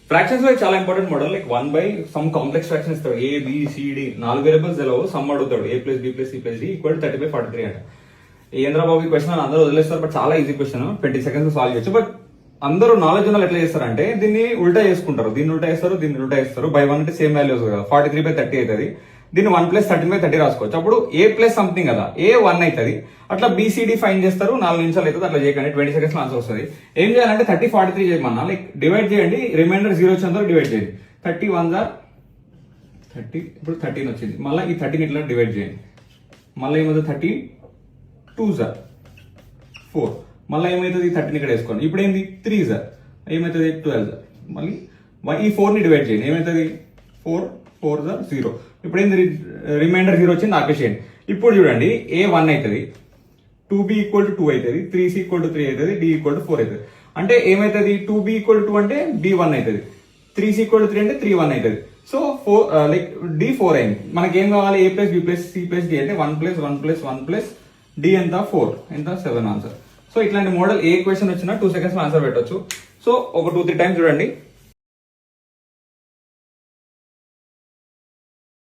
Fractions లో చాలా important model, like 1 by sum complex fraction ఇస్తాడు, ఏ బి సిడి 4 వేరియబుల్స్ తెలవు, సమ్ అడుగుతాడు, a plus B plus C plus D equal 30/43 అంట. ఏంద్రబాబు ఈ క్వశ్చన్ అందరూ వదిలేస్తారు, బట్ చాలా ఈజీ క్వశ్చన్, 20 seconds సాల్వ్ చేయొచ్చు. బట్ అందరూ నాలెడ్జ్ ఉన్న ఎట్లా చేస్తారంటే దీన్ని ఉల్టా చేసుకుంటారు, దీన్ని ఉల్టా చేస్తారు, దీన్ని ఉల్టా చేస్తారు. బై 1 అంటే సేమ్ వాల్యూస్ కదా, 43/30 అవుతుంది. దీన్ని 1 + 13/30 రాసుకోవచ్చు. అప్పుడు a ప్లస్ సంథింగ్ కదా, a 1 అవుతుంది. అట్లా బీసీడీ ఫైన్ చేస్తారు, 4 నిమిషాలు అవుతుంది. అట్లా చేయకండి, 20 seconds ఆన్సర్ వస్తుంది. ఏం చేయాలంటే 30 43 చేయమన్నా, లైక్ డివైడ్ చేయండి, రిమైండర్ 0 వచ్చేంత డివైడ్ చేయండి. 30 1s are 30, ఇప్పుడు 13 వచ్చింది. మళ్ళీ ఈ 13 ఇట్లా డివైడ్ చేయండి. మళ్ళీ ఏమవుతుంది, 13 2s are 4. మళ్ళీ ఏమవుతుంది, 13 ఇక్కడ వేసుకోండి. ఇప్పుడు ఏంది 3s are ఏమవుతుంది 12s are. మళ్ళీ ఈ 4 ని డివైడ్ చేయండి, ఏమవుతుంది 4 4s are 0. ఇప్పుడు ఏంది రిమైండర్ 0 వచ్చింది, ఆపేసేయండి. ఇప్పుడు చూడండి a 1 అవుతుంది, 2b = 2 అవుతుంది, 3c = 3 అవుతుంది, d = 4 అవుతుంది. అంటే ఏమవుతుంది, 2b = 2 అంటే d 1 అవుతుంది, 3c = 3 అంటే 3 1 అవుతుంది. సో 4 లైక్ d 4 అయింది. మనకి ఏం కావాలి, a plus B plus C plus D అంటే 1 + 1 + 1 ప్లస్ d ఎంత 4 ఎంత 7 ఆన్సర్. సో ఇట్లాంటి మోడల్ ఏ క్వశ్చన్ వచ్చినా 2 seconds ఆన్సర్ పెట్టొచ్చు. సో ఒక 2-3 టైమ్స్ చూడండి.